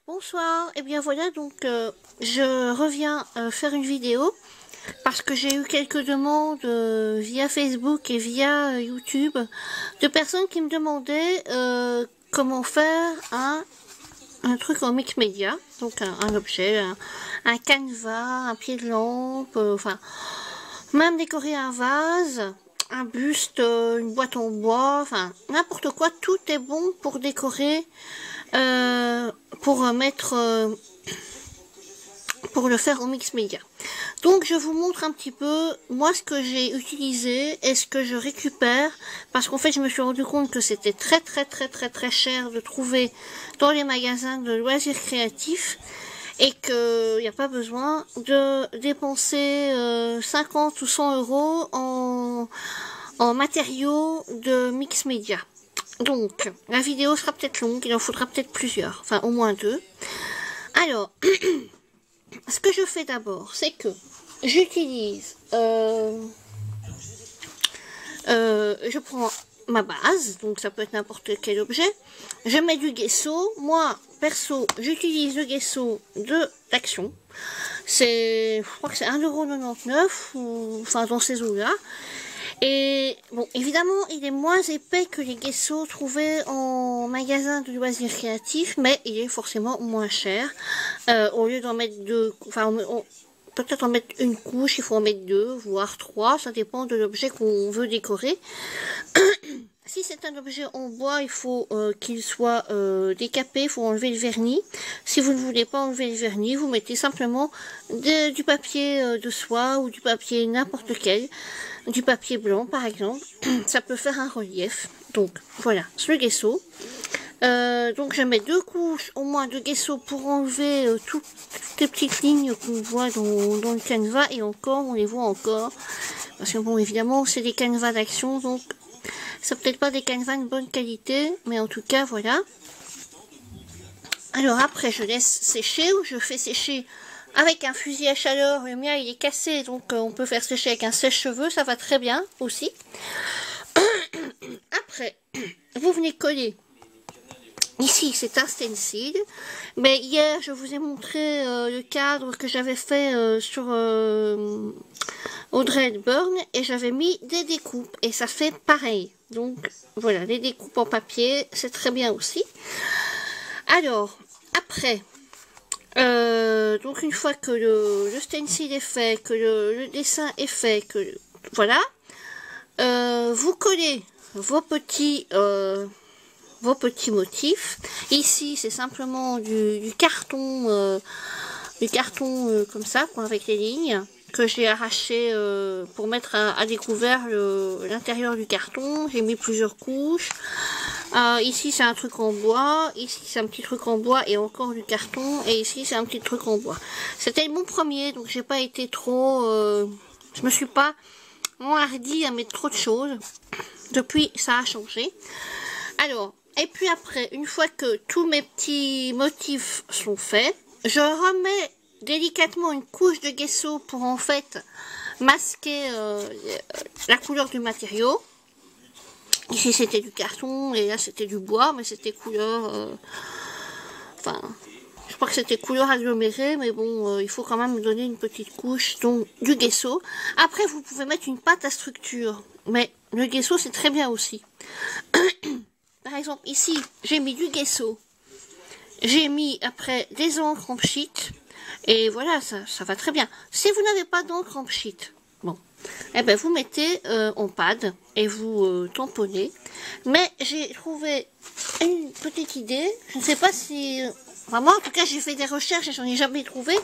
Bonsoir, et bien voilà, donc je reviens faire une vidéo parce que j'ai eu quelques demandes via Facebook et via YouTube de personnes qui me demandaient comment faire un truc en mix média, donc un objet, un canevas, un pied de lampe, enfin même décorer un vase, un buste, une boîte en bois, enfin n'importe quoi, tout est bon pour décorer. Pour mettre pour le faire au mix média. Donc je vous montre un petit peu moi ce que j'ai utilisé et ce que je récupère, parce qu'en fait je me suis rendu compte que c'était très cher de trouver dans les magasins de loisirs créatifs et qu'il n'y a pas besoin de dépenser 50 ou 100 euros en matériaux de mix média. Donc, la vidéo sera peut-être longue, il en faudra peut-être plusieurs, enfin au moins 2. Alors, ce que je fais d'abord, c'est que j'utilise, je prends ma base, donc ça peut être n'importe quel objet, je mets du gesso, moi, perso, j'utilise le gesso d'Action, je crois que c'est 1,99 €, ou enfin dans ces eaux-là. Et bon, évidemment, il est moins épais que les gesso trouvés en magasin de loisirs créatifs, mais il est forcément moins cher. Au lieu d'en mettre deux, enfin, peut-être en mettre une couche, il faut en mettre 2, voire 3, ça dépend de l'objet qu'on veut décorer. Si c'est un objet en bois, il faut qu'il soit décapé, il faut enlever le vernis. Si vous ne voulez pas enlever le vernis, vous mettez simplement du papier de soie ou du papier n'importe lequel, du papier blanc par exemple. Ça peut faire un relief. Donc voilà, le gesso. Donc je mets 2 couches au moins de gesso pour enlever toutes les petites lignes qu'on voit dans le canevas, et encore, on les voit encore. Parce que bon, évidemment, c'est des canevas d'Action, donc c'est peut-être pas des canevas de bonne qualité, mais en tout cas, voilà. Alors après, je laisse sécher, ou je fais sécher avec un fusil à chaleur. Le mien, il est cassé, donc on peut faire sécher avec un sèche-cheveux, ça va très bien aussi. Après, vous venez coller. Ici, c'est un stencil. Mais hier, je vous ai montré le cadre que j'avais fait sur Audrey Hepburn, et j'avais mis des découpes, et ça fait pareil. Donc voilà, les découpes en papier, c'est très bien aussi. Alors, après, donc une fois que le stencil est fait, que le dessin est fait, que voilà, vous collez vos petits motifs. Ici, c'est simplement du carton comme ça, quoi, avec les lignes que j'ai arraché pour mettre à découvert l'intérieur du carton. J'ai mis plusieurs couches. Ici c'est un truc en bois, ici c'est un petit truc en bois et encore du carton, et ici c'est un petit truc en bois. C'était mon premier, donc j'ai pas été trop, je me suis pas enhardie à mettre trop de choses. Depuis, ça a changé. Alors, et puis après, une fois que tous mes petits motifs sont faits, je remets délicatement une couche de gesso pour en fait masquer la couleur du matériau. Ici c'était du carton et là c'était du bois, mais c'était couleur, enfin je crois que c'était couleur agglomérée, mais bon, il faut quand même donner une petite couche, donc du gesso. Après vous pouvez mettre une pâte à structure, mais le gesso c'est très bien aussi. Par exemple ici j'ai mis du gesso, j'ai mis après des encres en pchit, et voilà, ça va très bien. Si vous n'avez pas d'encre en pchit, bon, eh ben vous mettez en pad et vous tamponnez. Mais j'ai trouvé une petite idée, je ne sais pas si... Enfin, moi en tout cas j'ai fait des recherches et j'en ai jamais trouvé.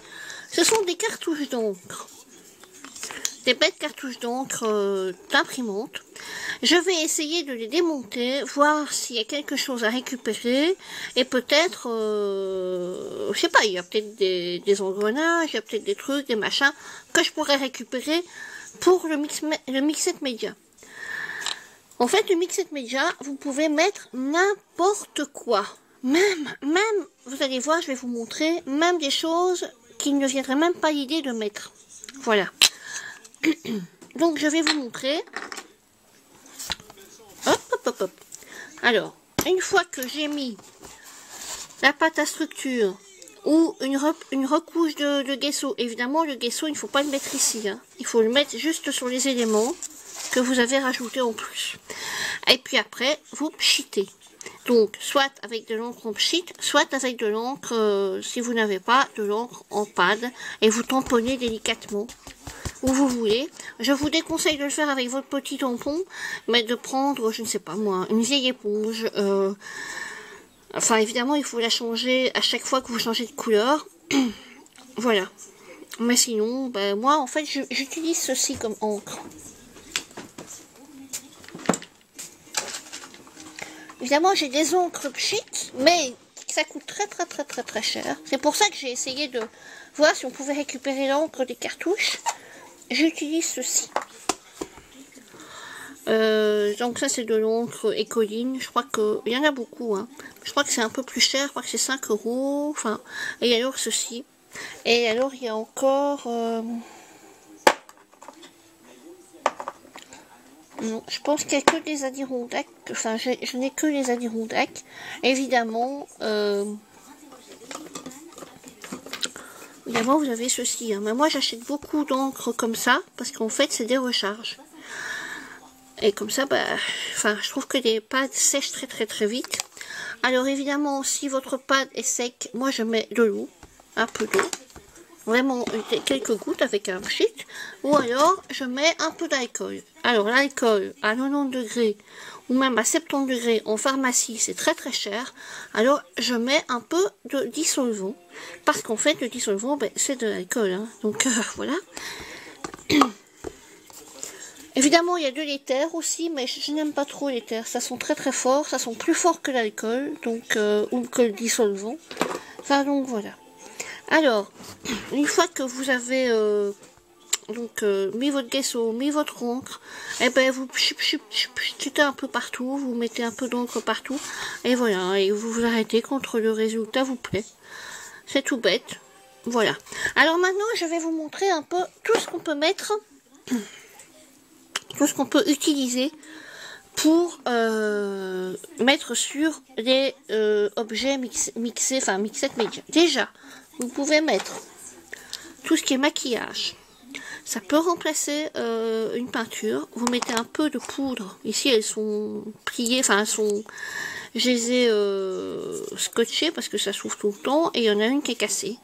Ce sont des cartouches d'encre. Des bêtes cartouches d'encre d'imprimante. Je vais essayer de les démonter, voir s'il y a quelque chose à récupérer, et peut-être, je sais pas, il y a peut-être des engrenages, il y a peut-être des trucs, des machins, que je pourrais récupérer pour le mixed média. En fait, le mixed média, vous pouvez mettre n'importe quoi. Même, vous allez voir, je vais vous montrer, même des choses qu'il ne viendrait même pas l'idée de mettre. Voilà. Donc, je vais vous montrer. Alors, une fois que j'ai mis la pâte à structure ou une recouche de gesso. Évidemment, le gesso, il ne faut pas le mettre ici, hein. Il faut le mettre juste sur les éléments que vous avez rajoutés en plus. Et puis après, vous pchitez. Donc, soit avec de l'encre en pchit, soit avec de l'encre, si vous n'avez pas, de l'encre en pad, et vous tamponnez délicatement où vous voulez. Je vous déconseille de le faire avec votre petit tampon, mais de prendre, je ne sais pas moi, une vieille éponge. Enfin, évidemment, il faut la changer à chaque fois que vous changez de couleur. Voilà. Mais sinon, ben, moi, en fait, j'utilise ceci comme encre. Évidemment, j'ai des encres pchit, mais ça coûte très cher. C'est pour ça que j'ai essayé de voir si on pouvait récupérer l'encre des cartouches. J'utilise ceci. Donc ça, c'est de l'encre Écoline. Je crois qu'il y en a beaucoup, hein. Je crois que c'est un peu plus cher. Je crois que c'est 5 €. Enfin, et alors ceci. Et alors, il y a encore... non, je pense qu'il n'y a que des Adirondack. Enfin, je n'ai que les Adirondack. Évidemment, évidemment, vous avez ceci. Hein. Mais moi, j'achète beaucoup d'encre comme ça, parce qu'en fait, c'est des recharges. Et comme ça, bah, enfin, je trouve que les pads sèchent très vite. Alors, évidemment, si votre pad est sec, moi, je mets de l'eau, un peu d'eau. Vraiment quelques gouttes avec un pchit, ou alors je mets un peu d'alcool. Alors l'alcool à 90 degrés ou même à 70 degrés en pharmacie, c'est très cher. Alors je mets un peu de dissolvant, parce qu'en fait le dissolvant, ben, c'est de l'alcool, hein. Donc voilà. Évidemment, il y a de l'éther aussi, mais je n'aime pas trop l'éther. Ça sent très fort, ça sent plus fort que l'alcool, donc ou que le dissolvant. Enfin donc voilà. Alors, une fois que vous avez mis votre gesso, mis votre encre, et ben vous chutez un peu partout, vous mettez un peu d'encre partout, et voilà, et vous vous arrêtez quand le résultat vous plaît. C'est tout bête. Voilà. Alors maintenant, je vais vous montrer un peu tout ce qu'on peut mettre, tout ce qu'on peut utiliser pour mettre sur les objets mixés, enfin mixed media. Déjà, vous pouvez mettre tout ce qui est maquillage. Ça peut remplacer une peinture. Vous mettez un peu de poudre. Ici, elles sont pliées, enfin, elles sont... Je les ai scotchées parce que ça s'ouvre tout le temps. Et il y en a une qui est cassée.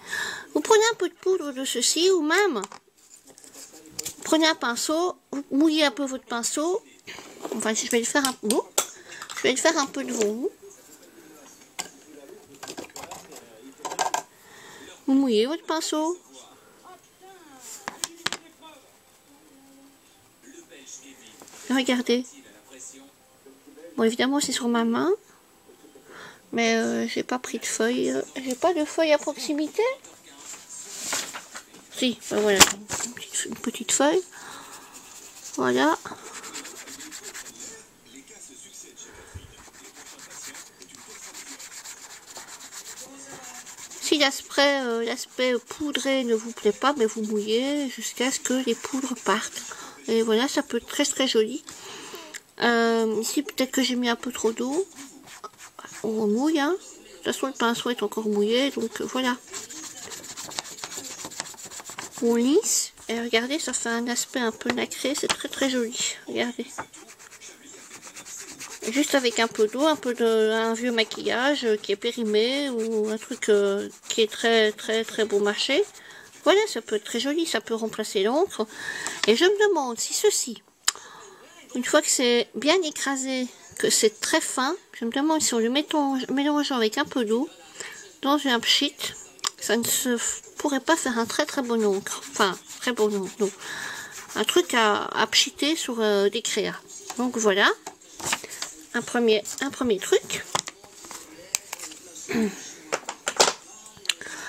Vous prenez un peu de poudre de ceci, ou même, prenez un pinceau, vous mouillez un peu votre pinceau. Enfin, je vais le faire un peu. Je vais le faire un peu devant vous. Vous mouillez votre pinceau. Regardez. Bon, évidemment, c'est sur ma main. Mais j'ai pas pris de feuille. J'ai pas de feuille à proximité. Si, ben voilà. Une petite feuille. Voilà. Si l'aspect poudré ne vous plaît pas, mais vous mouillez jusqu'à ce que les poudres partent. Et voilà, ça peut être très joli. Ici, peut-être que j'ai mis un peu trop d'eau. On mouille, hein. De toute façon, le pinceau est encore mouillé, donc voilà. On lisse. Et regardez, ça fait un aspect un peu nacré. C'est très joli. Regardez. Juste avec un peu d'eau, un vieux maquillage qui est périmé, ou un truc qui est très bon marché. Voilà, ça peut être très joli, ça peut remplacer l'encre. Et je me demande si ceci, une fois que c'est bien écrasé, que c'est très fin, je me demande si on le mélangeant avec un peu d'eau dans un pchit, ça ne se pourrait pas faire un très bon encre. Enfin, très bon encre, non. Un truc à pchiter sur des créas. Donc voilà. Un premier truc.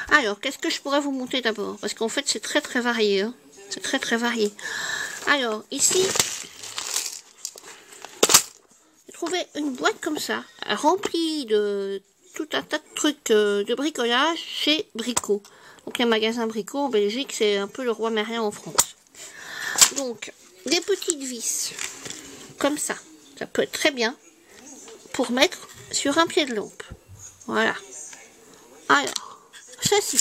Alors, qu'est-ce que je pourrais vous montrer d'abord? Parce qu'en fait, c'est très varié. Hein. C'est très varié. Alors, ici, j'ai trouvé une boîte comme ça, remplie de tout un tas de trucs de bricolage chez Brico. Donc, les magasins Brico en Belgique, c'est un peu le roi Merlin en France. Donc, des petites vis, comme ça. Ça peut être très bien pour mettre sur un pied de lampe. Voilà. Alors, ceci.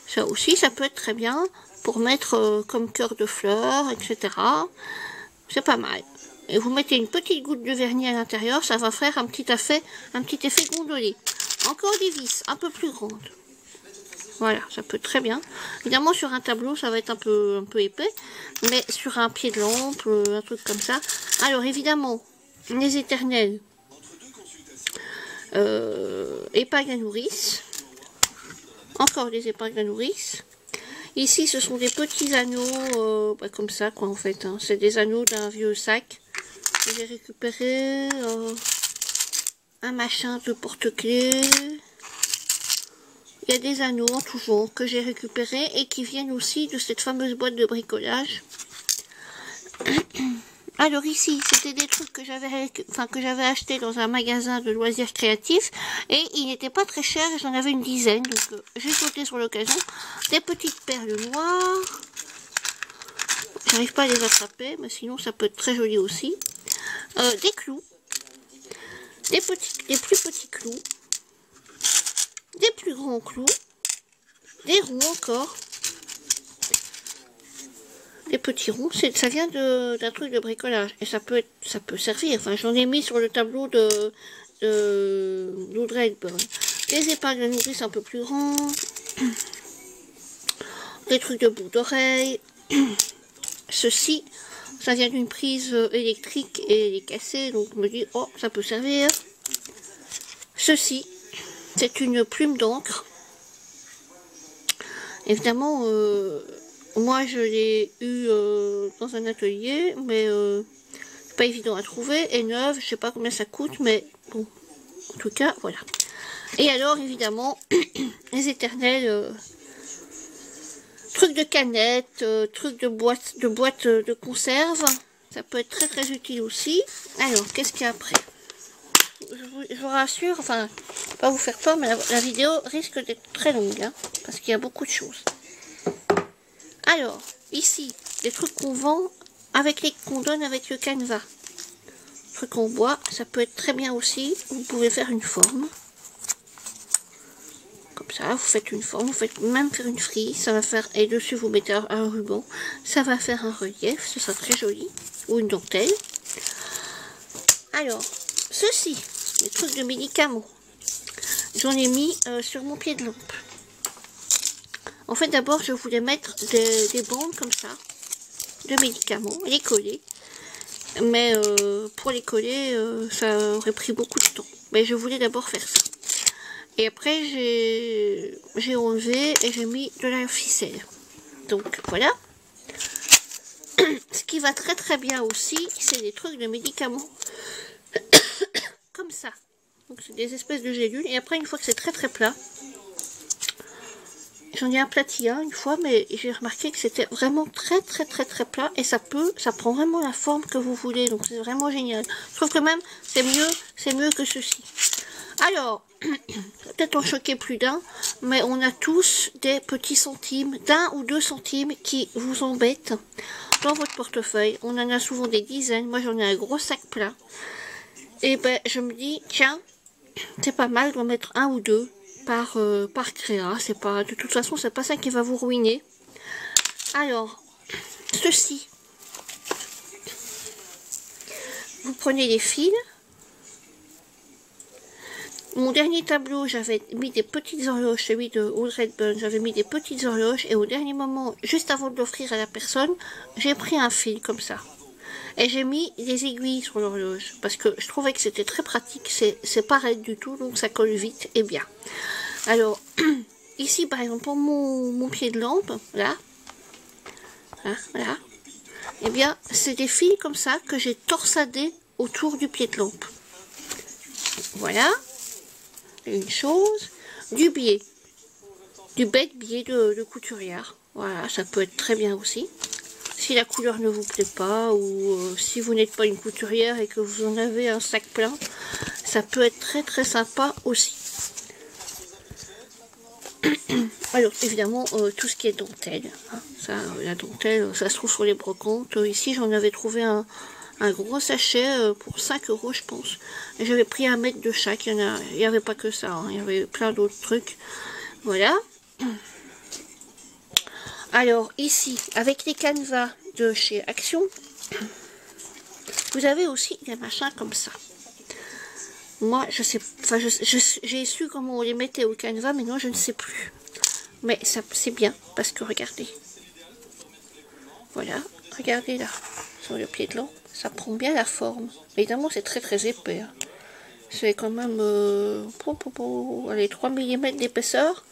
Ça aussi, ça peut être très bien pour mettre comme cœur de fleurs, etc. C'est pas mal. Et vous mettez une petite goutte de vernis à l'intérieur, ça va faire un petit effet gondolé. Encore des vis un peu plus grandes. Voilà, ça peut très bien. Évidemment, sur un tableau, ça va être un peu épais, mais sur un pied de lampe, un truc comme ça. Alors, évidemment, les éternels épingles à nourrice. Encore des épingles à nourrice. Ici, ce sont des petits anneaux, comme ça, quoi, en fait. Hein. C'est des anneaux d'un vieux sac. J'ai récupéré un machin de porte-clés. Il y a des anneaux en tout genre que j'ai récupérés et qui viennent aussi de cette fameuse boîte de bricolage. Alors ici, c'était des trucs que j'avais acheté dans un magasin de loisirs créatifs et il n'était pas très cher, j'en avais une dizaine, donc j'ai sauté sur l'occasion. Des petites perles noires. J'arrive pas à les attraper, mais sinon ça peut être très joli aussi. Des clous. Des plus petits clous. Des plus grands clous, des ronds encore, des petits ronds, ça vient d'un truc de bricolage et ça peut servir. Enfin, j'en ai mis sur le tableau d'Audrey Hepburn. Des épingles à nourrice un peu plus grandes, des trucs de boucle d'oreille. Ceci, ça vient d'une prise électrique et elle est cassée, donc je me dis oh ça peut servir. Ceci. C'est une plume d'encre. Évidemment, moi je l'ai eu dans un atelier, mais c'est pas évident à trouver. Et neuve, je sais pas combien ça coûte, mais bon, en tout cas, voilà. Et alors, évidemment, les éternels trucs de canettes, trucs de boîtes de conserve. Ça peut être très très utile aussi. Alors, qu'est-ce qu'il y a après ? Je vous rassure, enfin, pas vous faire peur, mais la vidéo risque d'être très longue, hein, parce qu'il y a beaucoup de choses. Alors, ici, des trucs qu'on vend, qu'on donne avec le canevas. Trucs en bois, ça peut être très bien aussi. Vous pouvez faire une forme. Comme ça, vous faites une forme, vous faites même faire une frise, ça va faire, et dessus vous mettez un ruban, ça va faire un relief, ce sera très joli, ou une dentelle. Alors, ceci, des trucs de médicaments. J'en ai mis sur mon pied de lampe. En fait, d'abord, je voulais mettre des bandes comme ça, de médicaments, les coller. Mais pour les coller, ça aurait pris beaucoup de temps. Mais je voulais d'abord faire ça. Et après, j'ai enlevé et j'ai mis de la ficelle. Donc, voilà. Ce qui va très très bien aussi, c'est des trucs de médicaments. Comme ça. Donc c'est des espèces de gélules. Et après, une fois que c'est très très plat, j'en ai aplati un une fois, mais j'ai remarqué que c'était vraiment très très très très plat. Et ça prend vraiment la forme que vous voulez. Donc c'est vraiment génial. Je trouve que même c'est mieux que ceci. Alors, peut-être en choquer plus d'un, mais on a tous des petits centimes, d'1 ou 2 centimes qui vous embêtent dans votre portefeuille. On en a souvent des dizaines. Moi j'en ai un gros sac plein. Et ben je me dis, tiens, c'est pas mal d'en mettre 1 ou 2 par créa. C'est pas, de toute façon, c'est pas ça qui va vous ruiner. Alors, ceci. Vous prenez les fils. Mon dernier tableau, j'avais mis des petites horloges, celui de Audrey Hepburn, j'avais mis des petites horloges et au dernier moment, juste avant de l'offrir à la personne, j'ai pris un fil comme ça. Et j'ai mis des aiguilles sur l'horloge parce que je trouvais que c'était très pratique, c'est pas raide du tout, donc ça colle vite et bien. Alors, ici par exemple, pour mon pied de lampe, là, voilà, et bien c'est des fils comme ça que j'ai torsadés autour du pied de lampe. Voilà. Une chose, du biais, du bête biais de couturière. Voilà, ça peut être très bien aussi. Si la couleur ne vous plaît pas, ou si vous n'êtes pas une couturière et que vous en avez un sac plein, ça peut être très très sympa aussi. Alors évidemment, tout ce qui est dentelle, hein, ça, la dentelle, ça se trouve sur les brocantes. Ici, j'en avais trouvé un gros sachet pour 5 € je pense. J'avais pris 1 mètre de chaque, il n'y avait pas que ça, hein, il y avait plein d'autres trucs. Voilà. Alors ici, avec les canevas de chez Action, vous avez aussi des machins comme ça. Moi, je sais, enfin, j'ai su comment on les mettait au canevas, mais non, je ne sais plus. Mais ça, c'est bien, parce que regardez. Voilà, regardez là, sur le pied de l'eau, ça prend bien la forme. Évidemment, c'est très très épais. Hein. C'est quand même allez, 3 mm d'épaisseur.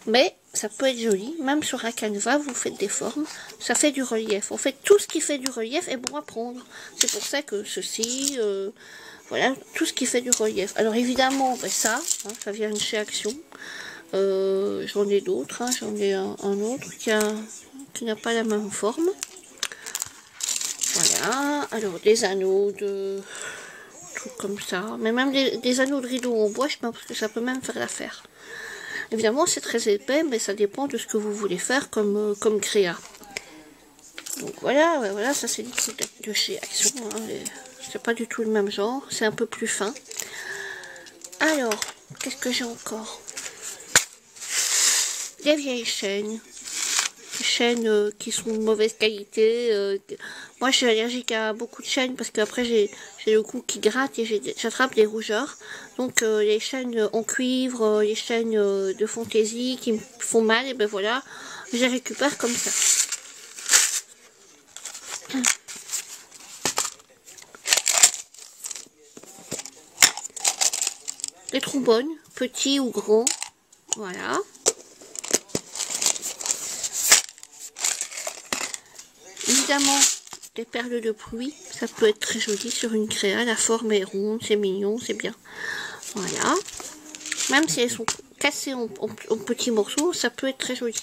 Mais ça peut être joli, même sur un canevas, vous faites des formes, ça fait du relief. En fait, tout ce qui fait du relief est bon à prendre. C'est pour ça que ceci, voilà, tout ce qui fait du relief. Alors évidemment, ben ça, hein, ça vient de chez Action. J'en ai d'autres, hein, j'en ai un autre qui n'a pas la même forme. Voilà, alors des anneaux de trucs comme ça, mais même des anneaux de rideau en bois, je pense que ça peut même faire l'affaire. Évidemment, c'est très épais, mais ça dépend de ce que vous voulez faire comme créa. Donc voilà, ouais, voilà, ça c'est des trucs de chez Action. Hein, c'est pas du tout le même genre, c'est un peu plus fin. Alors, qu'est-ce que j'ai encore? Des vieilles chaînes. Des chaînes qui sont de mauvaise qualité. Moi, je suis allergique à beaucoup de chaînes parce qu'après, j'ai le cou qui gratte et j'attrape des rougeurs. Donc, les chaînes en cuivre, les chaînes de fantaisie qui me font mal, et ben voilà, je les récupère comme ça. Les trombones, petits ou grands, voilà. Évidemment, des perles de pluie, ça peut être très joli sur une créa, la forme est ronde, c'est mignon, c'est bien. Voilà. Même si elles sont cassées en petits morceaux, ça peut être très joli.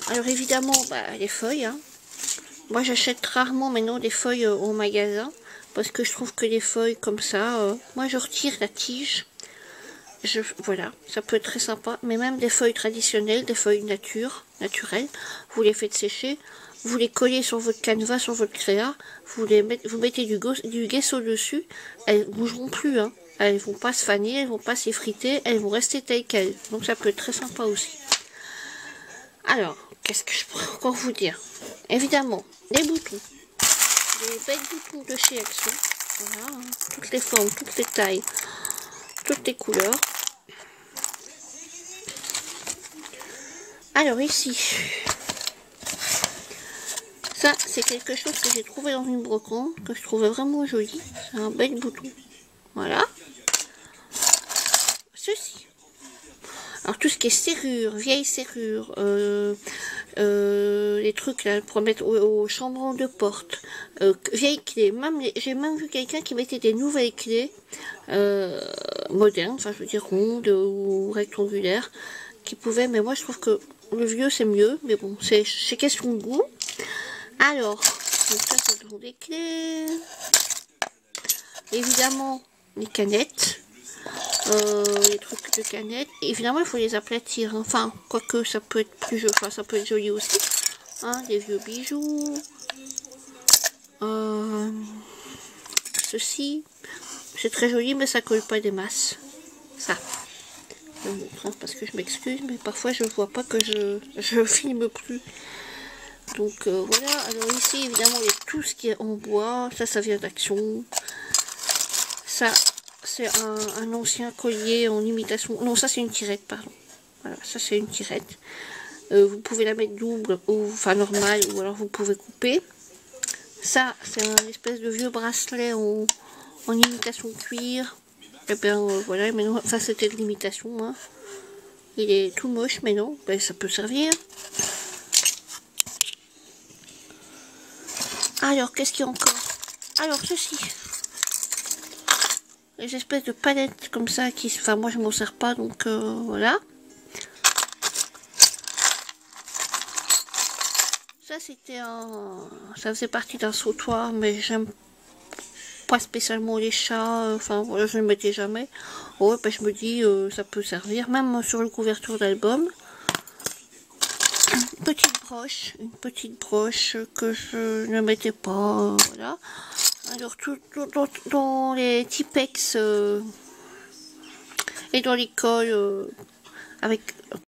Alors évidemment, bah, les feuilles. Hein. Moi, j'achète rarement maintenant des feuilles au magasin. Parce que je trouve que les feuilles comme ça, moi je retire la tige. Voilà, ça peut être très sympa. Mais même des feuilles traditionnelles, des feuilles naturelles, vous les faites sécher. Vous les collez sur votre canevas, sur votre créa. Vous mettez du gesso dessus. Elles ne bougeront plus. Hein. Elles ne vont pas se faner, elles ne vont pas s'effriter. Elles vont rester telles quelles. Donc ça peut être très sympa aussi. Alors, qu'est-ce que je pourrais encore vous dire? Évidemment, les boutons. Des belles boutons de chez Action. Voilà, hein. Toutes les formes, toutes les tailles, toutes les couleurs. Alors ici, ça c'est quelque chose que j'ai trouvé dans une brocante, que je trouvais vraiment joli. C'est un bel bouton. Voilà. Ceci. Alors tout ce qui est serrure, vieille serrure, les trucs là pour mettre aux chambres de porte, vieilles clés, j'ai même vu quelqu'un qui mettait des nouvelles clés modernes, enfin je veux dire rondes ou rectangulaires, qui pouvaient, mais moi je trouve que le vieux c'est mieux, mais bon, c'est question de goût. Alors, donc ça c'est pour des clés, évidemment les canettes. Les trucs de canettes. Évidemment, il faut les aplatir. Hein. Enfin, quoique ça peut être plus joli. Enfin, ça peut être joli aussi. Hein, des vieux bijoux. Ceci. C'est très joli, mais ça colle pas des masses. Ça. Je vous montre, hein, parce que je m'excuse, mais parfois je vois pas que je filme plus. Donc voilà. Alors ici, évidemment, il y a tout ce qui est en bois. Ça vient d'Action. Ça. C'est un ancien collier en imitation. Non, ça c'est une tirette, pardon. Voilà, ça c'est une tirette. Vous pouvez la mettre double, ou enfin normale, ou alors vous pouvez couper. Ça, c'est un espèce de vieux bracelet en imitation cuir. Et bien voilà, mais non, ça c'était de l'imitation. Hein. Il est tout moche, mais non, ben, ça peut servir. Alors, qu'est-ce qu'il y a encore? Alors, ceci. Les espèces de palettes comme ça qui, enfin moi je m'en sers pas, donc voilà. Ça c'était ça faisait partie d'un sautoir, mais j'aime pas spécialement les chats, enfin voilà, je ne le mettais jamais. Ouais, ben, je me dis ça peut servir même sur le couverture d'album. Une petite broche que je ne mettais pas, voilà. Alors tout dans les Tipex et dans l'école avec